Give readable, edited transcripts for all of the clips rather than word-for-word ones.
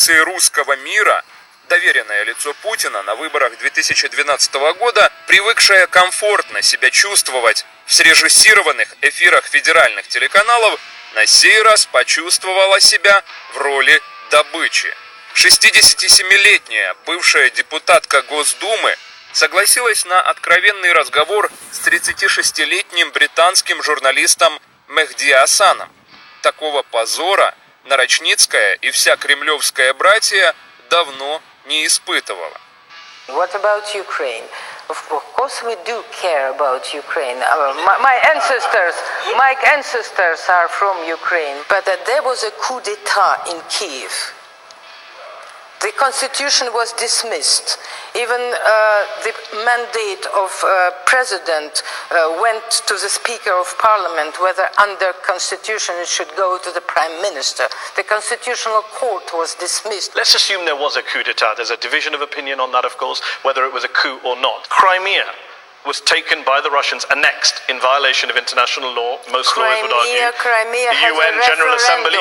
коалиции русского мира, доверенное лицо Путина на выборах 2012 года, привыкшая комфортно себя чувствовать в срежиссированных эфирах федеральных телеканалов, на сей раз почувствовала себя в роли добычи. 67-летняя бывшая депутатка Госдумы согласилась на откровенный разговор с 36-летним британским журналистом Мехди Асаном. Такого позора Нарочницкая и вся кремлевская братья давно не испытывала. What about Ukraine? Of course we do care about Ukraine. My ancestors are from Ukraine. But there was a coup d'etat in Kiev. The constitution was dismissed. Even the mandate of president went to the speaker of parliament, whether under constitution it should go to the prime minister. The constitutional court was dismissed. Let's assume there was a coup d'etat. There's a division of opinion on that, of course, whether it was a coup or not. Crimea was taken by the Russians, annexed in violation of international law. Most lawyers would argue. Crimea the UN General Assembly.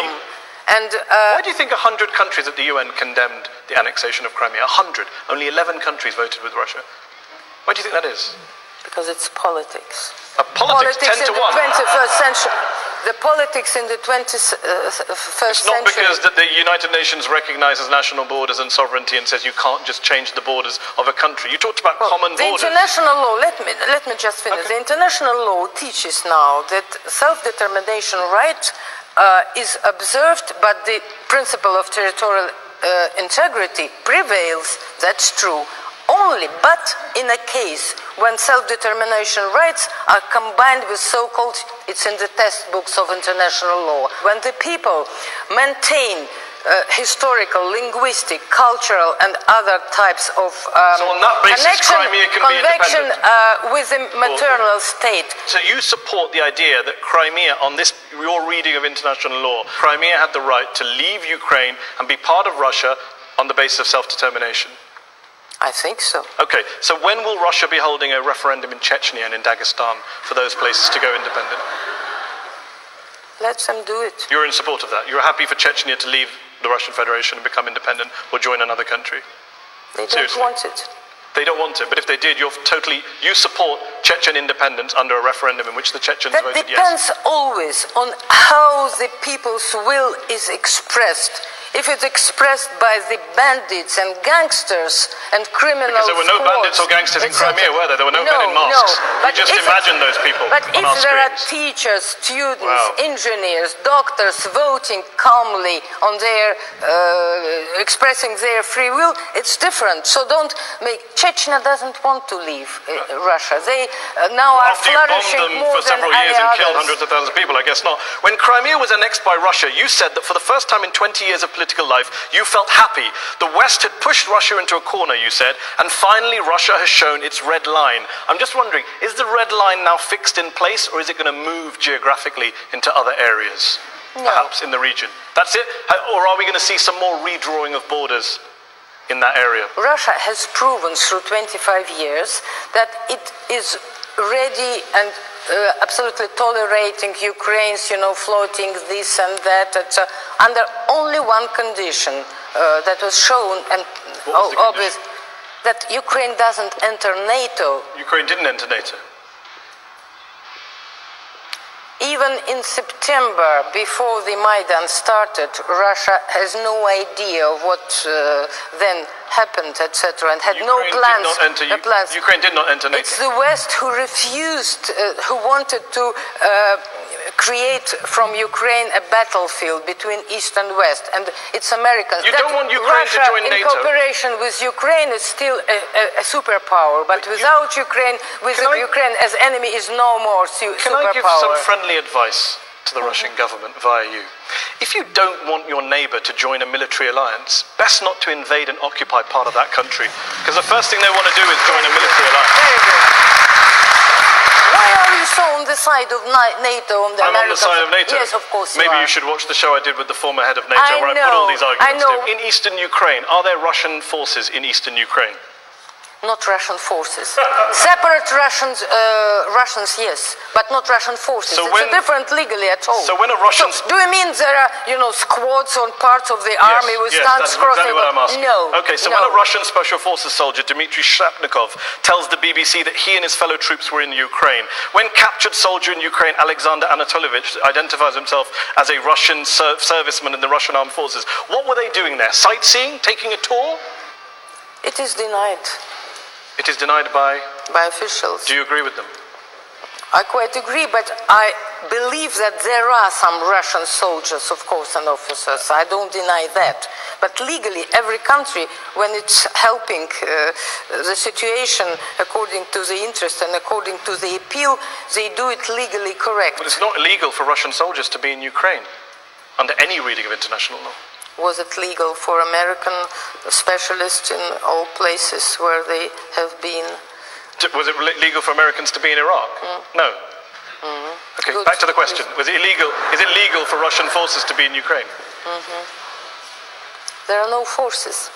And, why do you think 100 countries at the UN condemned the annexation of Crimea? 100. Only 11 countries voted with Russia. Why do you think that is? Because it's politics. Politics 10 to 1. The 21st century. The politics in the 21st century. It's not because that the United Nations recognizes national borders and sovereignty and says you can't just change the borders of a country. You talked about common borders. The international law, let me just finish. Okay. The international law teaches now that self-determination right is observed, but the principle of territorial integrity prevails. That's true. Only, but in a case when self-determination rights are combined with so-called, it's in the textbooks of international law, when the people maintain historical, linguistic, cultural, and other types of so on that basis, Crimea can convection be independent. With the maternal state. So you support the idea that Crimea, on this your reading of international law, Crimea had the right to leave Ukraine and be part of Russia on the basis of self-determination? I think so. Okay, so when will Russia be holding a referendum in Chechnya and in Dagestan for those places to go independent? Let them do it. You're in support of that? You're happy for Chechnya to leave the Russian Federation and become independent or join another country? They don't want it. They don't want it, but if they did, you support Chechen independence under a referendum in which the Chechens voted yes. That depends always on how the people's will is expressed. If it's expressed by the bandits and gangsters and criminals. Because there were no bandits or gangsters in Crimea, were there? There were no men in masks. But we just imagine those people. But on if our there are screens. teachers, students, engineers, doctors voting calmly on their, expressing their free will, it's different. So don't make. Chechnya doesn't want to leave Russia. They now are flourishing more for several than years any and killed others. hundreds of thousands of people. I guess not. When Crimea was annexed by Russia, you said that for the first time in 20 years of political life, you felt happy. The West had pushed Russia into a corner, you said, and finally Russia has shown its red line. I'm just wondering, is the red line now fixed in place, or is it going to move geographically into other areas, perhaps in the region? That's it? Or are we going to see some more redrawing of borders in that area? Russia has proven through 25 years that it is ready and absolutely tolerating Ukraine's, floating this and that, under only one condition that was shown and obvious, that Ukraine doesn't enter NATO. Ukraine didn't enter NATO. Even in September, before the Maidan started, Russia has no idea of what then happened, etc., and had no plans. Ukraine did not enter NATO. It's the West who refused, who wanted to create from Ukraine a battlefield between East and West, and it's Americans. You don't want Ukraine Russia, to join NATO. in cooperation with Ukraine, is still a superpower, but without Ukraine, Ukraine as enemy is no more superpower. Can I give some friendly advice to the Russian government via you? If you don't want your neighbour to join a military alliance, best not to invade and occupy part of that country, because the first thing they want to do is join a military alliance. Very good. Why are you so on the side of NATO? I'm on the side of NATO. Yes, of course you Maybe are. you should watch the show I did with the former head of NATO, where I put all these arguments to. In eastern Ukraine, are there Russian forces in eastern Ukraine? not Russian forces. Separate Russians, yes, but not Russian forces. So it's different legally at all. So when a Russian... do you mean there are, squads on parts of the army with tanks crossing? That's exactly what I'm asking. No. Okay, so when a Russian Special Forces soldier, Dmitry Shapnikov, tells the BBC that he and his fellow troops were in Ukraine, when captured soldier in Ukraine, Alexander Anatolovich, identifies himself as a Russian serviceman in the Russian armed forces, what were they doing there? Sightseeing? Taking a tour? It is denied. It is denied by officials. Do you agree with them? I quite agree, but I believe that there are some Russian soldiers, of course, and officers. I don't deny that. But legally, every country, when it's helping the situation according to the interest and according to the appeal, they do it legally correct. But it's not illegal for Russian soldiers to be in Ukraine, under any reading of international law. Was it legal for American specialists in all places where they have been? Was it legal for Americans to be in Iraq? No. Okay, Good. back to the question. Was it illegal? Is it legal for Russian forces to be in Ukraine? There are no forces.